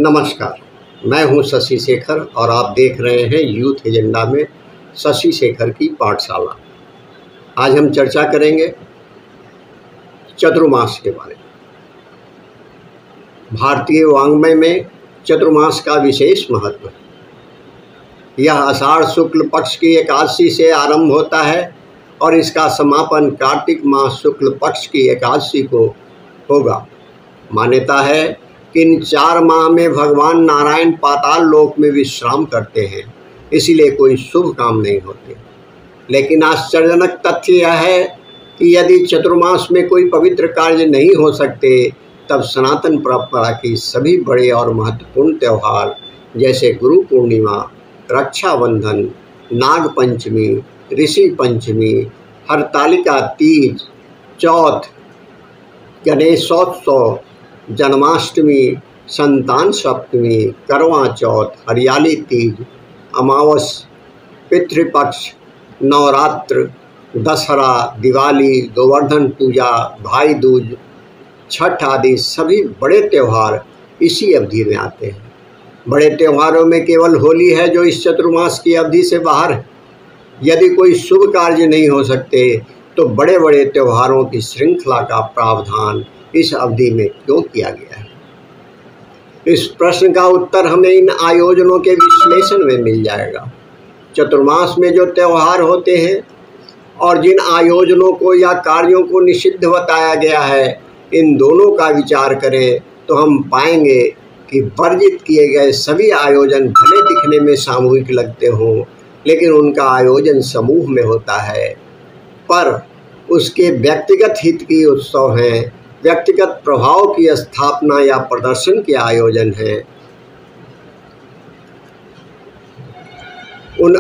नमस्कार, मैं हूं शशि शेखर और आप देख रहे हैं यूथ एजेंडा में शशि शेखर की पाठशाला। आज हम चर्चा करेंगे चतुर्मास के बारे में। भारतीय वाङ्मय में चतुर्मास का विशेष महत्व है। यह आषाढ़ शुक्ल पक्ष की एकादशी से आरंभ होता है और इसका समापन कार्तिक मास शुक्ल पक्ष की एकादशी को होगा। मान्यता है कि इन 4 माह में भगवान नारायण पाताल लोक में विश्राम करते हैं, इसीलिए कोई शुभ काम नहीं होते। लेकिन आश्चर्यजनक तथ्य यह है कि यदि चतुर्मास में कोई पवित्र कार्य नहीं हो सकते, तब सनातन परंपरा की सभी बड़े और महत्वपूर्ण त्यौहार जैसे गुरु पूर्णिमा, रक्षाबंधन, नाग पंचमी, ऋषि पंचमी, हरतालिका तीज, चौथ, गणेशोत्सव, जन्माष्टमी, संतान सप्तमी, करवा चौथ, हरियाली तीज, अमावस, पितृपक्ष, नवरात्र, दशहरा, दिवाली, गोवर्धन पूजा, भाई दूज, छठ आदि सभी बड़े त्यौहार इसी अवधि में आते हैं। बड़े त्योहारों में केवल होली है जो इस चतुर्मास की अवधि से बाहर है। यदि कोई शुभ कार्य नहीं हो सकते तो बड़े बड़े त्योहारों की श्रृंखला का प्रावधान इस अवधि में क्यों किया गया है? इस प्रश्न का उत्तर हमें इन आयोजनों के विश्लेषण में मिल जाएगा। चतुर्मास में जो त्यौहार होते हैं और जिन आयोजनों को या कार्यों को निषिद्ध बताया गया है, इन दोनों का विचार करें तो हम पाएंगे कि वर्जित किए गए सभी आयोजन भले दिखने में सामूहिक लगते हों, लेकिन उनका आयोजन समूह में होता है, पर उसके व्यक्तिगत हित की उत्सव हैं, व्यक्तिगत प्रभाव की स्थापना या प्रदर्शन के आयोजन हैं। उन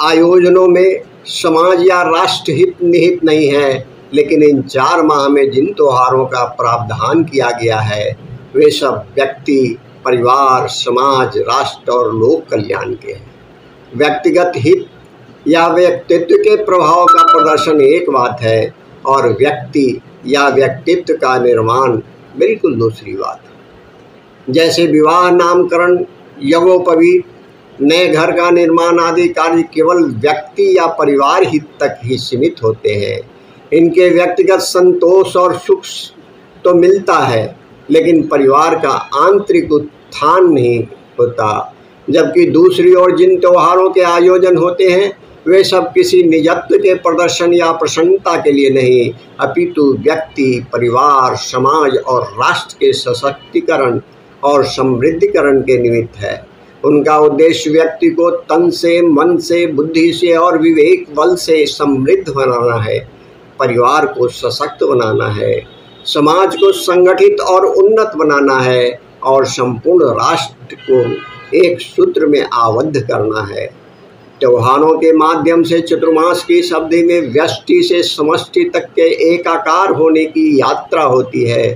आयोजनों में समाज या राष्ट्र हित निहित नहीं है, लेकिन इन 4 माह में जिन त्योहारों का प्रावधान किया गया है वे सब व्यक्ति, परिवार, समाज, राष्ट्र और लोक कल्याण के हैं। व्यक्तिगत हित या व्यक्तित्व के प्रभाव का प्रदर्शन एक बात है और व्यक्ति या व्यक्तित्व का निर्माण बिल्कुल दूसरी बात है। जैसे विवाह, नामकरण, यज्ञोपवीत, नए घर का निर्माण आदि कार्य केवल व्यक्ति या परिवार हित तक ही सीमित होते हैं। इनके व्यक्तिगत संतोष और सुख तो मिलता है, लेकिन परिवार का आंतरिक उत्थान नहीं होता। जबकि दूसरी ओर जिन त्योहारों के आयोजन होते हैं वे सब किसी निजत्व के प्रदर्शन या प्रसन्नता के लिए नहीं, अपितु व्यक्ति, परिवार, समाज और राष्ट्र के सशक्तिकरण और समृद्धिकरण के निमित्त है। उनका उद्देश्य व्यक्ति को तन से, मन से, बुद्धि से और विवेक बल से समृद्ध बनाना है, परिवार को सशक्त बनाना है, समाज को संगठित और उन्नत बनाना है और संपूर्ण राष्ट्र को एक सूत्र में आबद्ध करना है। त्योहारों के माध्यम से चतुर्मास की इस अवधि में व्यष्टि से समष्टि तक के एकाकार होने की यात्रा होती है।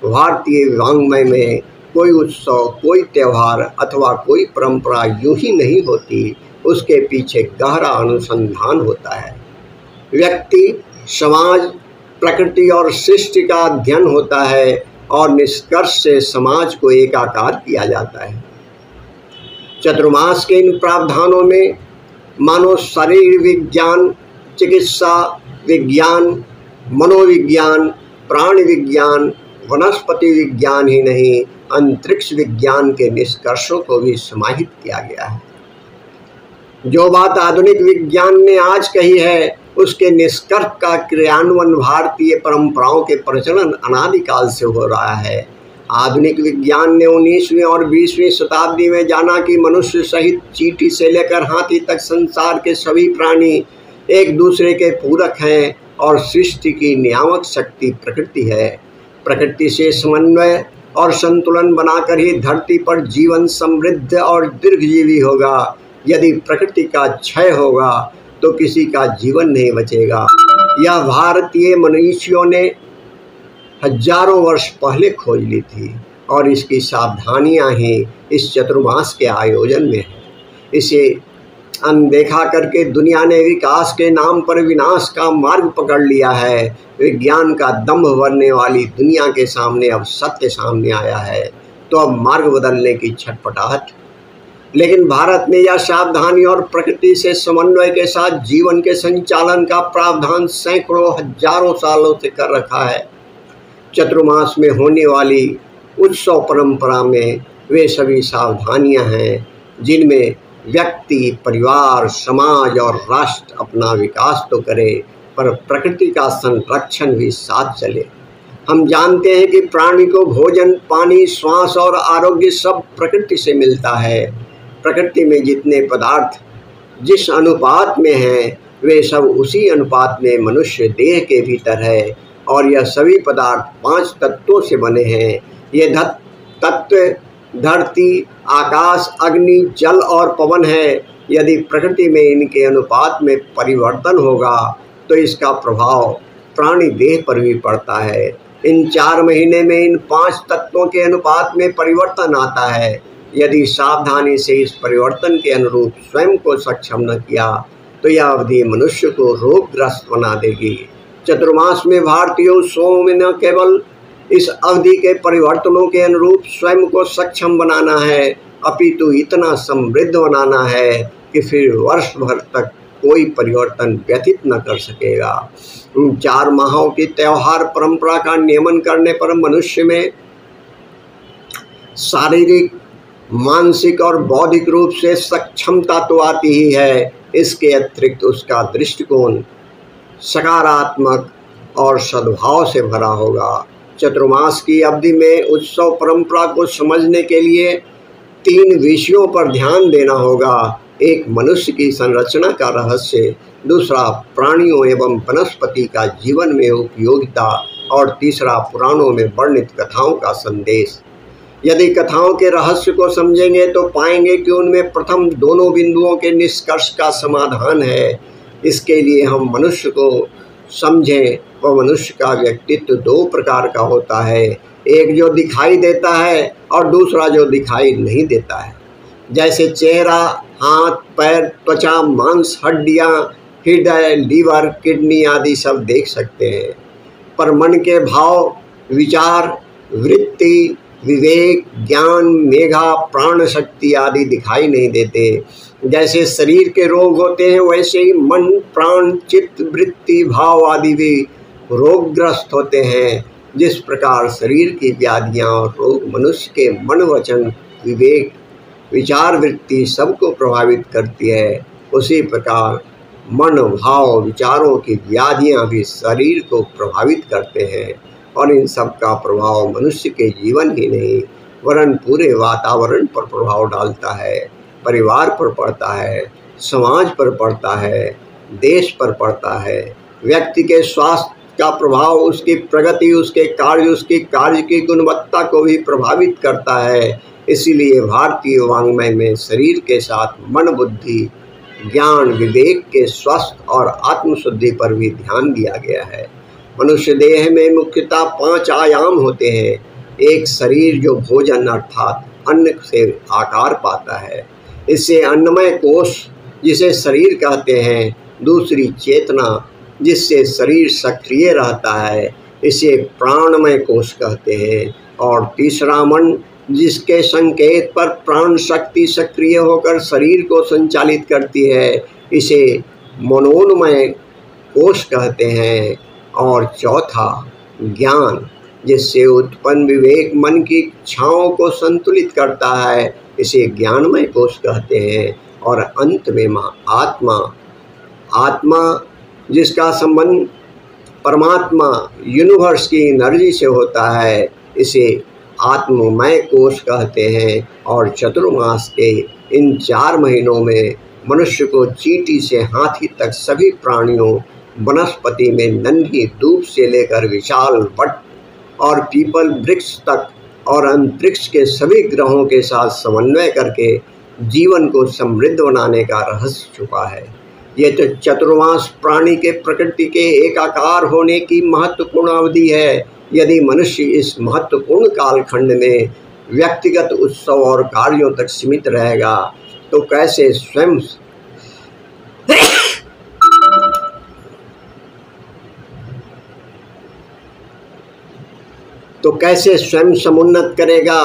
भारतीय वाङ्मय में कोई उत्सव, कोई त्यौहार अथवा कोई परंपरा यूं ही नहीं होती, उसके पीछे गहरा अनुसंधान होता है। व्यक्ति, समाज, प्रकृति और सृष्टि का अध्ययन होता है और निष्कर्ष से समाज को एकाकार किया जाता है। चतुर्मास के इन प्रावधानों में मानो शरीर विज्ञान, चिकित्सा विज्ञान, मनोविज्ञान, प्राण विज्ञान, वनस्पति विज्ञान ही नहीं, अंतरिक्ष विज्ञान के निष्कर्षों को भी समाहित किया गया है। जो बात आधुनिक विज्ञान ने आज कही है उसके निष्कर्ष का क्रियान्वयन भारतीय परंपराओं के प्रचलन अनादिकाल से हो रहा है। आधुनिक विज्ञान ने 19वीं और 20वीं शताब्दी में जाना कि मनुष्य सहित चींटी से लेकर हाथी तक संसार के सभी प्राणी एक दूसरे के पूरक हैं और सृष्टि की नियामक शक्ति प्रकृति है। प्रकृति से समन्वय और संतुलन बनाकर ही धरती पर जीवन समृद्ध और दीर्घजीवी होगा। यदि प्रकृति का क्षय होगा तो किसी का जीवन नहीं बचेगा। यह भारतीय मनीषियों ने हजारों वर्ष पहले खोज ली थी और इसकी सावधानियां ही इस चतुर्मास के आयोजन में है। इसे अनदेखा करके दुनिया ने विकास के नाम पर विनाश का मार्ग पकड़ लिया है। विज्ञान का दंभ भरने वाली दुनिया के सामने अब सत्य सामने आया है, तो अब मार्ग बदलने की छटपटाहट। लेकिन भारत ने यह सावधानी और प्रकृति से समन्वय के साथ जीवन के संचालन का प्रावधान सैकड़ों हजारों सालों से कर रखा है। चतुर्मास में होने वाली उत्सव परंपरा में वे सभी सावधानियां हैं जिनमें व्यक्ति, परिवार, समाज और राष्ट्र अपना विकास तो करे पर प्रकृति का संरक्षण भी साथ चले। हम जानते हैं कि प्राणी को भोजन, पानी, श्वास और आरोग्य सब प्रकृति से मिलता है। प्रकृति में जितने पदार्थ जिस अनुपात में हैं वे सब उसी अनुपात में मनुष्य देह के भीतर है और यह सभी पदार्थ 5 तत्वों से बने हैं। ये तत्व धरती, आकाश, अग्नि, जल और पवन है। यदि प्रकृति में इनके अनुपात में परिवर्तन होगा तो इसका प्रभाव प्राणी देह पर भी पड़ता है। इन 4 महीने में इन 5 तत्वों के अनुपात में परिवर्तन आता है। यदि सावधानी से इस परिवर्तन के अनुरूप स्वयं को सक्षम न किया तो यह अवधि मनुष्य को रोगग्रस्त बना देगी। चतुर्मास में भारतीय उत्सवों में न केवल इस अवधि के परिवर्तनों के अनुरूप स्वयं को सक्षम बनाना है अपितु इतना समृद्ध बनाना है कि फिर वर्ष भर तक कोई परिवर्तन व्यतीत न कर सकेगा। 4 माहों की त्योहार परंपरा का नियमन करने पर मनुष्य में शारीरिक, मानसिक और बौद्धिक रूप से सक्षमता तो आती ही है, इसके अतिरिक्त उसका दृष्टिकोण सकारात्मक और सद्भाव से भरा होगा। चतुर्मास की अवधि में उत्सव परंपरा को समझने के लिए 3 विषयों पर ध्यान देना होगा। एक, मनुष्य की संरचना का रहस्य, दूसरा, प्राणियों एवं वनस्पति का जीवन में उपयोगिता और तीसरा, पुराणों में वर्णित कथाओं का संदेश। यदि कथाओं के रहस्य को समझेंगे तो पाएंगे कि उनमें प्रथम दोनों बिंदुओं के निष्कर्ष का समाधान है। इसके लिए हम मनुष्य को समझें। वह मनुष्य का व्यक्तित्व 2 प्रकार का होता है, एक जो दिखाई देता है और दूसरा जो दिखाई नहीं देता है। जैसे चेहरा, हाथ, पैर, त्वचा, मांस, हड्डियां, हृदय, लीवर, किडनी आदि सब देख सकते हैं, पर मन के भाव, विचार, वृत्ति, विवेक, ज्ञान, मेधा, प्राण शक्ति आदि दिखाई नहीं देते। जैसे शरीर के रोग होते हैं वैसे ही मन, प्राण, चित्त, वृत्ति, भाव आदि भी रोगग्रस्त होते हैं। जिस प्रकार शरीर की व्याधियां और रोग मनुष्य के मन, वचन, विवेक, विचार, वृत्ति सबको प्रभावित करती है, उसी प्रकार मन, भाव, विचारों की व्याधियां भी शरीर को प्रभावित करते हैं और इन सब का प्रभाव मनुष्य के जीवन ही नहीं वरन पूरे वातावरण पर प्रभाव डालता है। परिवार पर पड़ता है, समाज पर पड़ता है, देश पर पड़ता है। व्यक्ति के स्वास्थ्य का प्रभाव उसकी प्रगति, उसके कार्य, उसकी कार्य की गुणवत्ता को भी प्रभावित करता है। इसीलिए भारतीय वाङ्मय में शरीर के साथ मन, बुद्धि, ज्ञान, विवेक के स्वस्थ और आत्मशुद्धि पर भी ध्यान दिया गया है। मनुष्य देह में मुख्यतः 5 आयाम होते हैं। एक, शरीर जो भोजन अर्थात अन्न से आकार पाता है, इससे अन्नमय कोश जिसे शरीर कहते हैं। दूसरी, चेतना जिससे शरीर सक्रिय रहता है, इसे प्राणमय कोश कहते हैं। और तीसरा, मन जिसके संकेत पर प्राण शक्ति सक्रिय होकर शरीर को संचालित करती है, इसे मनोन्मय कोश कहते हैं। और चौथा, ज्ञान जिससे उत्पन्न विवेक मन की इच्छाओं को संतुलित करता है, इसे ज्ञानमय कोश कहते हैं। और अंत में आत्मा जिसका संबंध परमात्मा, यूनिवर्स की एनर्जी से होता है, इसे आत्ममय कोश कहते हैं। और चतुर्मास के इन 4 महीनों में मनुष्य को चींटी से हाथी तक सभी प्राणियों, वनस्पति में नन्ही दूब से लेकर विशाल वट और पीपल वृक्ष तक और अंतरिक्ष के सभी ग्रहों के साथ समन्वय करके जीवन को समृद्ध बनाने का रहस्य छुपा है। ये तो चतुर्मास प्राणी के प्रकृति के एकाकार होने की महत्वपूर्ण अवधि है। यदि मनुष्य इस महत्वपूर्ण कालखंड में व्यक्तिगत उत्सव और कार्यों तक सीमित रहेगा तो कैसे स्वयं समुन्नत करेगा,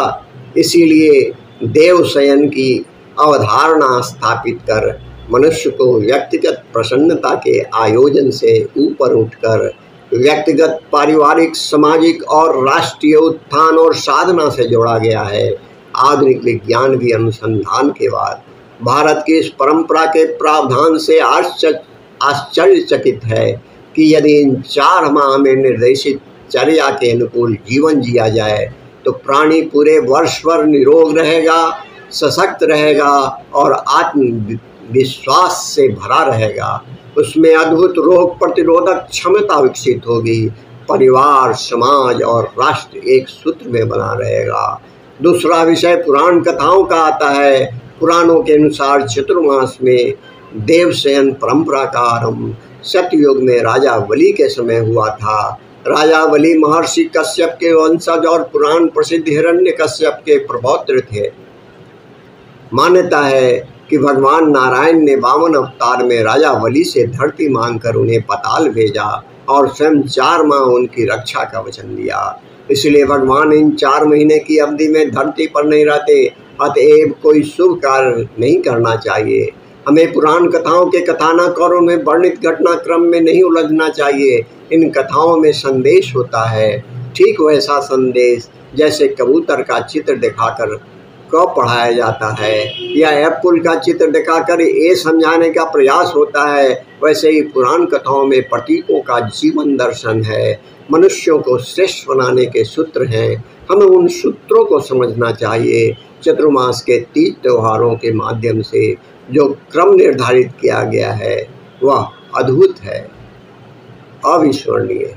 इसीलिए देवशयन की अवधारणा स्थापित कर मनुष्य को व्यक्तिगत प्रसन्नता के आयोजन से ऊपर उठकर व्यक्तिगत, पारिवारिक, सामाजिक और राष्ट्रीय उत्थान और साधना से जोड़ा गया है। आधुनिक विज्ञान भी अनुसंधान के बाद भारत की इस परंपरा के प्रावधान से आश्चर्यचकित है कि यदि इन 4 माह में निर्देशित चर्या के अनुकूल जीवन जिया जाए तो प्राणी पूरे वर्ष भर निरोग रहेगा, सशक्त रहेगा और आत्मविश्वास से भरा रहेगा। उसमें अद्भुत रोग प्रतिरोधक क्षमता विकसित होगी। परिवार, समाज और राष्ट्र एक सूत्र में बना रहेगा। दूसरा विषय पुराण कथाओं का आता है। पुराणों के अनुसार चतुर्मास में देवशयन परंपरा का आरंभ सतयुग में राजा बलि के समय हुआ था। राजा बलि महर्षि कश्यप के वंशज और पुराण प्रसिद्ध हिरण्यकश्यप के प्रपौत्र थे। मान्यता है कि भगवान नारायण ने वामन अवतार में राजा बलि से धरती मांगकर उन्हें पाताल भेजा और स्वयं 4 माह उनकी रक्षा का वचन दिया। इसलिए भगवान इन 4 महीने की अवधि में धरती पर नहीं रहते। अतएव कोई शुभ कार्य नहीं करना चाहिए। हमें पुराण कथाओं के कथानक और उनमें वर्णित घटनाक्रम में नहीं उलझना चाहिए। इन कथाओं में संदेश होता है, ठीक वैसा संदेश जैसे कबूतर का चित्र दिखाकर क पढ़ाया जाता है या एप्पल का चित्र दिखाकर ए समझाने का प्रयास होता है, वैसे ही पुराण कथाओं में प्रतीकों का जीवन दर्शन है, मनुष्यों को श्रेष्ठ बनाने के सूत्र हैं। हमें उन सूत्रों को समझना चाहिए। चतुर्मास के 30 त्योहारों के माध्यम से जो क्रम निर्धारित किया गया है वह अद्भुत है, अविस्मरणीय।